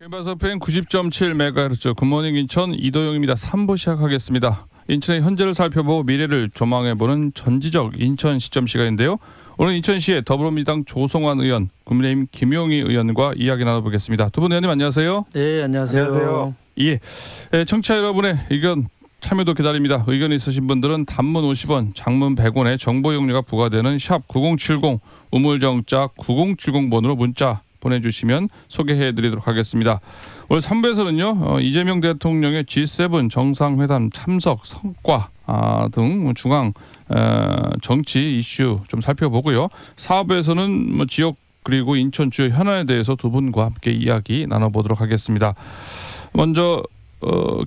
개발사 FM 90.7MHz 굿모닝 인천 이도영입니다. 3부 시작하겠습니다. 인천의 현재를 살펴보고 미래를 조망해보는 전지적 인천 시점 시간인데요. 오늘 인천시의 더불어민주당 조성환 의원, 국민의힘 김용희 의원과 이야기 나눠보겠습니다. 두 분 의원님 안녕하세요. 네, 안녕하세요. 예, 청취자 여러분의 의견 참여도 기다립니다. 의견 있으신 분들은 단문 50원, 장문 100원의 정보 이용료가 부과되는 샵 9070 우물정자 9070번으로 문자 보내주시면 소개해드리도록 하겠습니다. 오늘 3부에서는요. 이재명 대통령의 G7 정상회담 참석 성과 등 중앙 정치 이슈 좀 살펴보고요. 4부에서는 지역 그리고 인천 주요 현안에 대해서 두 분과 함께 이야기 나눠보도록 하겠습니다. 먼저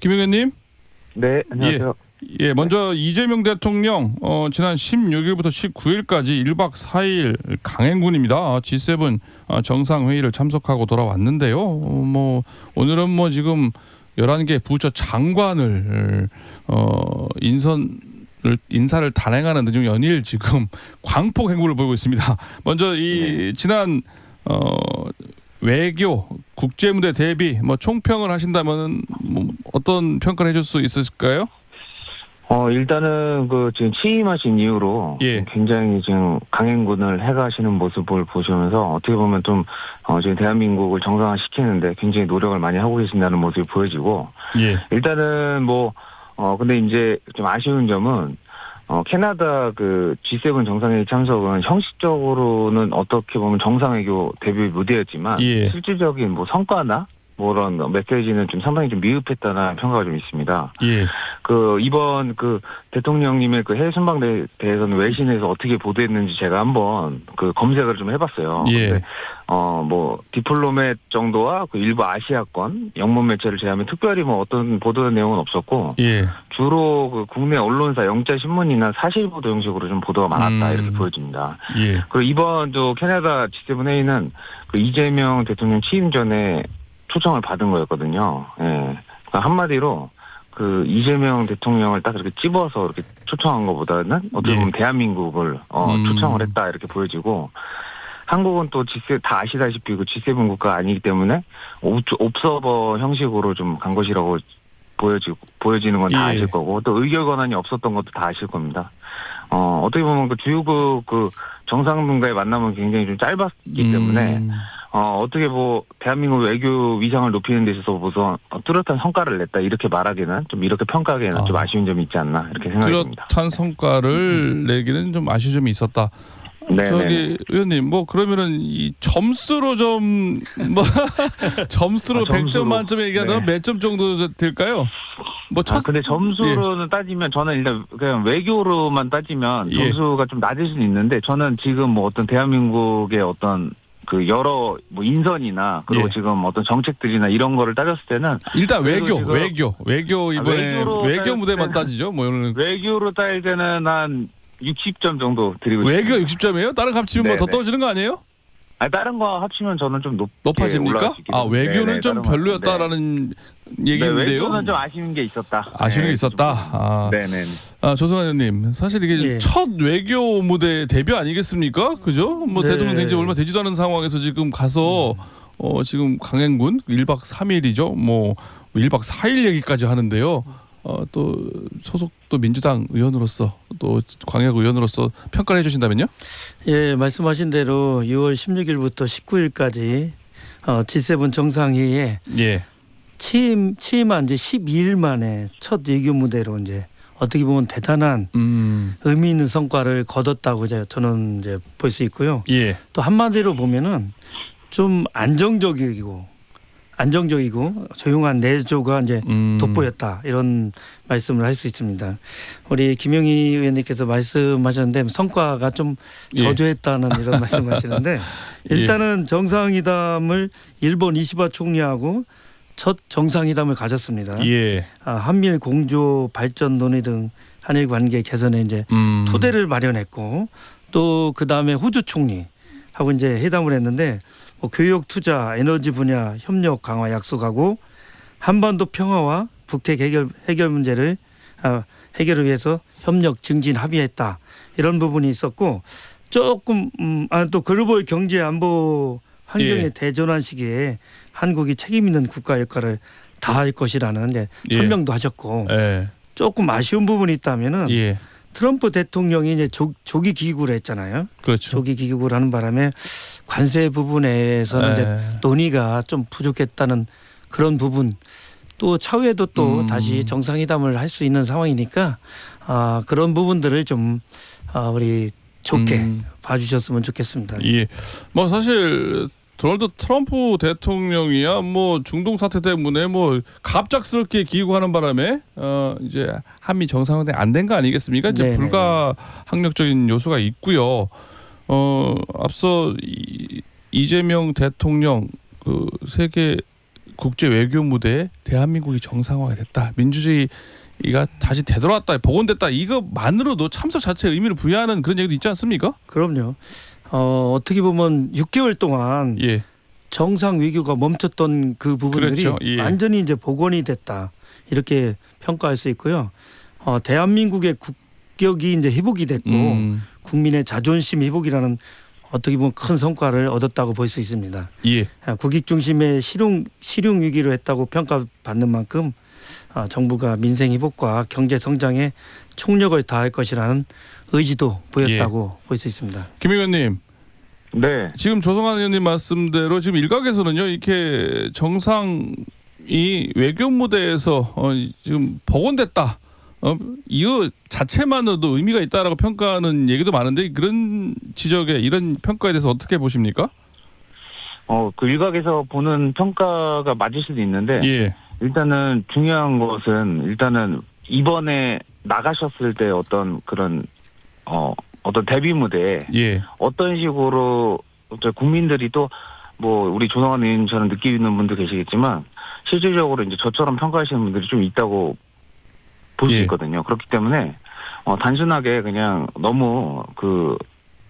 김 의원님. 네, 안녕하세요. 예, 먼저 이재명 대통령 지난 16일부터 19일까지 1박 4일 강행군입니다. G7 정상회의를 참석하고 돌아왔는데요. 오늘은 지금 11개 부처 장관을 인사를 단행하는 등 연일 지금 광폭 행보를 보이고 있습니다. 먼저 지난 외교 국제무대 대비 총평을 하신다면 어떤 평가를 해줄 수 있으실까요? 일단은 지금 취임하신 이후로 굉장히 지금 강행군을 해가시는 모습을 보시면서 어떻게 보면 좀 지금 대한민국을 정상화시키는데 굉장히 노력을 많이 하고 계신다는 모습이 보여지고 일단은 근데 이제 좀 아쉬운 점은 캐나다 G7 정상회의 참석은 형식적으로는 어떻게 보면 정상외교 데뷔 무대였지만 실질적인 성과나 그런 메시지는 좀 상당히 좀 미흡했다는 평가가 좀 있습니다. 이번 대통령님의 해외 순방에 대해서는 외신에서 어떻게 보도했는지 제가 한번 검색을 좀 해봤어요. 근데 디플로맷 정도와 일부 아시아권 영문 매체를 제외하면 특별히 어떤 보도된 내용은 없었고 주로 국내 언론사 영자 신문이나 사실 보도 형식으로 좀 보도가 많았다 이렇게 보여집니다. 그리고 이번 캐나다 G7 회의는 이재명 대통령 취임 전에 초청을 받은 거였거든요. 그러니까 한마디로 이재명 대통령을 딱 이렇게 찝어서 이렇게 초청한 것보다는 어떻게 보면 대한민국을 초청을 했다 이렇게 보여지고 한국은 또 다 아시다시피 G7 국가 아니기 때문에 옵서버 형식으로 좀 간 것이라고 보여지는 건 다 아실 거고 또 의결 권한이 없었던 것도 다 아실 겁니다. 어떻게 보면 주요국 정상분과의 만남은 굉장히 좀 짧았기 때문에 어떻게 대한민국 외교 위상을 높이는 데 있어서 무슨 뚜렷한 성과를 냈다 이렇게 말하기는 좀 이렇게 평가하기에는 좀 아쉬운 점이 있지 않나 이렇게 생각이 듭니다. 뚜렷한 성과를 내기는 좀 아쉬운 점이 있었다. 저기 의원님 그러면은 이 점수로 점수로 100점 만점에 얘기하면 몇 점 정도 될까요? 근데 점수로는 따지면 저는 일단 그냥 외교로만 따지면 점수가 좀 낮을 수는 있는데 저는 지금 어떤 대한민국의 어떤 여러 인선이나 그리고 지금 어떤 정책들이나 이런 거를 따졌을 때는 일단 외교 이번에 외교 무대만 따지죠. 외교로 따질 때는 한 60점 정도 드리고 외교 60점이에요? 다른 합치면 더 떨어지는 거 아니에요? 다른 거 합치면 저는 좀 높아집니까? 외교는 좀 별로였다라는 얘기인데요. 외교는 좀 아쉬운 게 있었다. 아쉬운 게 있었다. 네네. 조성환 의원님, 사실 이게 첫 외교 무대 데뷔 아니겠습니까? 그죠? 대통령 된 지 얼마 되지도 않은 상황에서 지금 가서 지금 강행군 1박 3일이죠. 1박 4일 얘기까지 하는데요. 또 소속 또 민주당 의원으로서 또 광역 의원으로서 평가를 해주신다면요? 예, 말씀하신 대로 6월 16일부터 19일까지 G7 정상회의에 취임한 이제 12일 만에 첫 외교 무대로 이제 어떻게 보면 대단한 의미 있는 성과를 거뒀다고 저는 이제 볼 수 있고요. 또 한마디로 보면은 좀 안정적이고 조용한 내조가 이제 돋보였다 이런 말씀을 할 수 있습니다. 우리 김용희 의원님께서 말씀하셨는데 성과가 좀 저조했다는 이런 말씀하시는데 일단은 정상회담을 일본 이시바 총리하고 첫 정상회담을 가졌습니다. 한미일 공조 발전 논의 등 한일 관계 개선에 이제 토대를 마련했고 또 그 다음에 호주 총리하고 이제 회담을 했는데 교육, 투자, 에너지 분야 협력 강화 약속하고 한반도 평화와 북핵 해결 문제를 해결을 위해서 협력 증진 합의했다. 이런 부분이 있었고 조금 또 글로벌 경제 안보 환경의 대전환 시기에 한국이 책임 있는 국가 역할을 다할 것이라는 이제 천명도 하셨고 조금 아쉬운 부분이 있다면은 트럼프 대통령이 이제 조기 귀국을 했잖아요. 그렇죠. 조기 귀국을 하는 바람에 관세 부분에서는 이제 논의가 좀 부족했다는 그런 부분. 또 차후에도 또 다시 정상회담을 할 수 있는 상황이니까 그런 부분들을 좀 우리 좋게 봐주셨으면 좋겠습니다. 예. 뭐 사실 도널드 트럼프 대통령이야 뭐 중동 사태 때문에 뭐 갑작스럽게 귀국하는 바람에 이제 한미 정상회담이 안 된 거 아니겠습니까? 이제 네네. 불가항력적인 요소가 있고요. 앞서 이재명 대통령 그 세계 국제 외교 무대에 대한민국이 정상화가 됐다. 민주주의가 다시 되돌아왔다. 복원됐다. 이것만으로도 참석 자체에 의미를 부여하는 그런 얘기도 있지 않습니까? 그럼요. 어떻게 보면 6개월 동안 정상 외교가 멈췄던 그 부분들이 그렇죠. 완전히 이제 복원이 됐다. 이렇게 평가할 수 있고요. 대한민국의 국격이 이제 회복이 됐고 국민의 자존심 회복이라는 어떻게 보면 큰 성과를 얻었다고 볼 수 있습니다. 국익 중심의 실용 위기로 했다고 평가받는 만큼 정부가 민생 회복과 경제 성장에 총력을 다할 것이라는 의지도 보였다고 볼 수 있습니다. 김 의원님. 네. 지금 조성환 의원님 말씀대로 지금 일각에서는요 이렇게 정상이 외교 무대에서 지금 복원됐다. 이거 자체만으로도 의미가 있다라고 평가하는 얘기도 많은데 그런 지적에 이런 평가에 대해서 어떻게 보십니까? 그 일각에서 보는 평가가 맞을 수도 있는데 일단은 중요한 것은 일단은 이번에 나가셨을 때 어떤 그런 어떤 데뷔 무대에 어떤 식으로 국민들이 또 뭐 우리 조성환 의원처럼 느끼는 분도 계시겠지만 실질적으로 이제 저처럼 평가하시는 분들이 좀 있다고 볼 수 있거든요. 그렇기 때문에 단순하게 그냥 너무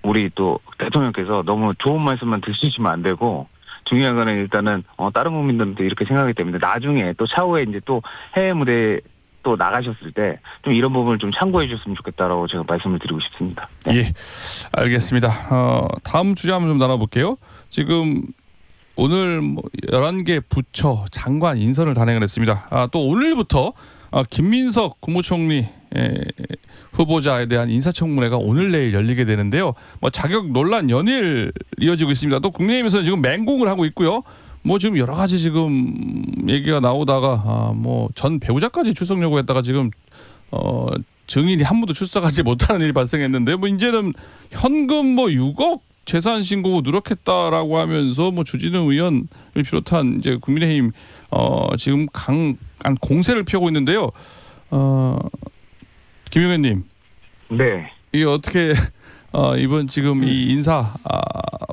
우리 또 대통령께서 너무 좋은 말씀만 드시면 안 되고 중요한 거는 일단은 다른 국민들도 이렇게 생각하기 때문에 나중에 또 차후에 이제 또 해외 무대에 또 나가셨을 때 좀 이런 부분을 좀 참고해 주셨으면 좋겠다라고 제가 말씀을 드리고 싶습니다. 네. 예, 알겠습니다. 다음 주제 한번 좀 나눠볼게요. 지금 오늘 11개 부처 장관 인선을 단행을 했습니다. 또 오늘부터 김민석 국무총리 후보자에 대한 인사청문회가 오늘 내일 열리게 되는데요. 자격 논란 연일 이어지고 있습니다. 또 국민의힘에서는 지금 맹공을 하고 있고요. 지금 여러 가지 지금 얘기가 나오다가 전 배우자까지 출석 요구했다가 지금 증인이 한 분도 출석하지 못하는 일이 발생했는데 이제는 현금 6억 재산 신고 누락했다라고 하면서 주진우 의원을 비롯한 이제 국민의힘 지금 강한 공세를 펴고 있는데요. 김 의원님. 네. 이게 어떻게 이번 지금 이 인사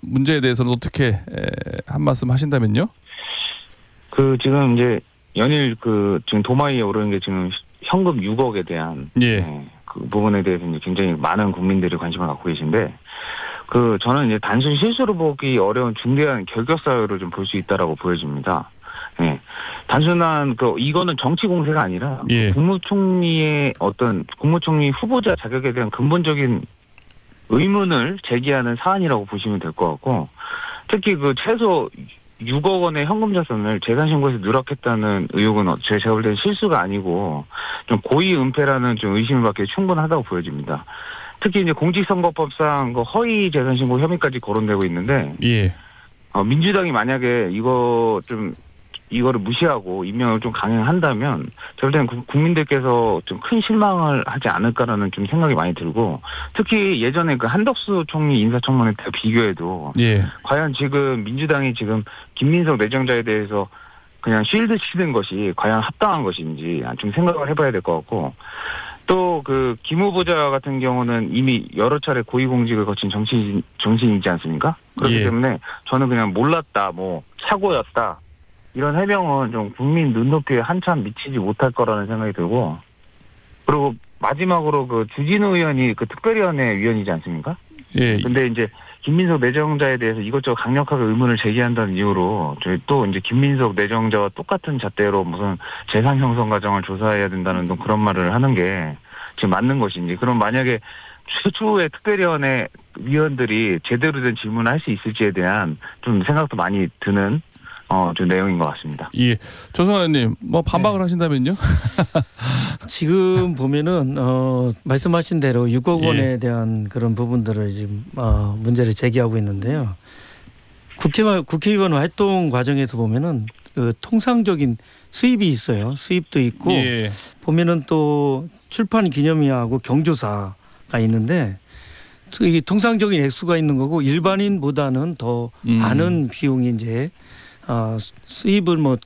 문제에 대해서는 어떻게 한 말씀 하신다면요? 지금 이제 연일 지금 도마위에 오르는 게 지금 현금 6억에 대한 그 부분에 대해서 이제 굉장히 많은 국민들이 관심을 갖고 계신데 저는 이제 단순 실수로 보기 어려운 중대한 결격 사유를 좀 볼 수 있다라고 보여집니다. 단순한 이거는 정치 공세가 아니라 국무총리의 국무총리 후보자 자격에 대한 근본적인 의문을 제기하는 사안이라고 보시면 될 것 같고 특히 최소 6억 원의 현금 자산을 재산신고에서 누락했다는 의혹은 제가 볼 때는 실수가 아니고 좀 고의 은폐라는 좀 의심을 받기에 충분하다고 보여집니다. 특히 이제 공직선거법상 허위 재산신고 혐의까지 거론되고 있는데 민주당이 만약에 이거를 무시하고 임명을 좀 강행한다면 저럴 때는 국민들께서 좀 큰 실망을 하지 않을까라는 좀 생각이 많이 들고 특히 예전에 한덕수 총리 인사청문회 때 비교해도 과연 지금 민주당이 지금 김민석 내정자에 대해서 그냥 쉴드 치는 것이 과연 합당한 것인지 좀 생각을 해봐야 될 것 같고 또 김 후보자 같은 경우는 이미 여러 차례 고위공직을 거친 정치인이지 않습니까? 그렇기 때문에 저는 그냥 몰랐다, 사고였다 이런 해명은 좀 국민 눈높이에 한참 미치지 못할 거라는 생각이 들고 그리고 마지막으로 주진우 의원이 특별위원회 위원이지 않습니까? 근데 이제 김민석 내정자에 대해서 이것저것 강력하게 의문을 제기한다는 이유로 저희 또 이제 김민석 내정자와 똑같은 잣대로 무슨 재산 형성 과정을 조사해야 된다는 그런 말을 하는 게 지금 맞는 것인지 그럼 만약에 최초의 특별위원회 위원들이 제대로 된 질문을 할 수 있을지에 대한 좀 생각도 많이 드는 좀 내용인 것 같습니다. 예, 조성환님 뭐 반박을 하신다면요? 지금 보면은 말씀하신 대로 6억 원에 대한 그런 부분들을 지금 문제를 제기하고 있는데요. 국회의원 활동 과정에서 보면은 그 통상적인 수입이 있어요. 수입도 있고 보면은 또 출판 기념회하고 경조사가 있는데 이 통상적인 액수가 있는 거고 일반인보다는 더 많은 비용이 이제 수입을 뭐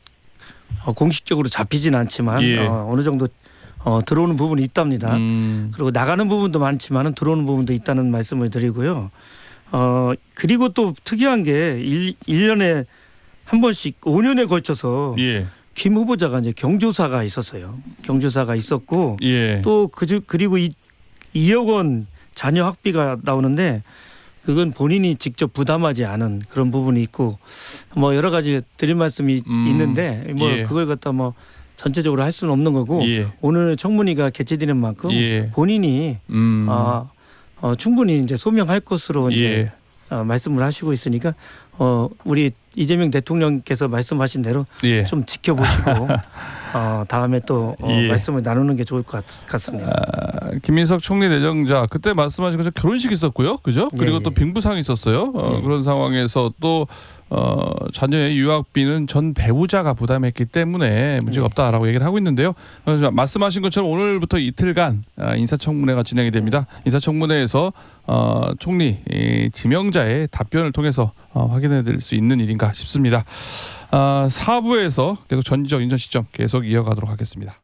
공식적으로 잡히진 않지만 어느 정도 들어오는 부분이 있답니다. 그리고 나가는 부분도 많지만은 들어오는 부분도 있다는 말씀을 드리고요. 그리고 또 특이한 게 1년에 한 번씩 5년에 걸쳐서 김 후보자가 이제 경조사가 있었어요. 경조사가 있었고 또 그리고 2억 원 자녀 학비가 나오는데 그건 본인이 직접 부담하지 않은 그런 부분이 있고 뭐 여러 가지 드릴 말씀이 있는데 뭐 그걸 갖다 뭐 전체적으로 할 수는 없는 거고 오늘 청문회가 개최되는 만큼 본인이 충분히 이제 소명할 것으로 이제 말씀을 하시고 있으니까 우리 이재명 대통령께서 말씀하신 대로 좀 지켜보시고 다음에 또 말씀을 나누는 게 좋을 것 같습니다. 김민석 총리 내정자 그때 말씀하신 것처럼 결혼식 있었고요, 그죠? 그리고 또 빙부상이 있었어요. 그런 상황에서 또 자녀의 유학비는 전 배우자가 부담했기 때문에 문제가 없다라고 얘기를 하고 있는데요. 말씀하신 것처럼 오늘부터 이틀간 인사청문회가 진행이 됩니다. 인사청문회에서 총리 지명자의 답변을 통해서 확인해드릴 수 있는 일인가 싶습니다. 4부에서 계속 전지적 인전 시점 계속 이어가도록 하겠습니다.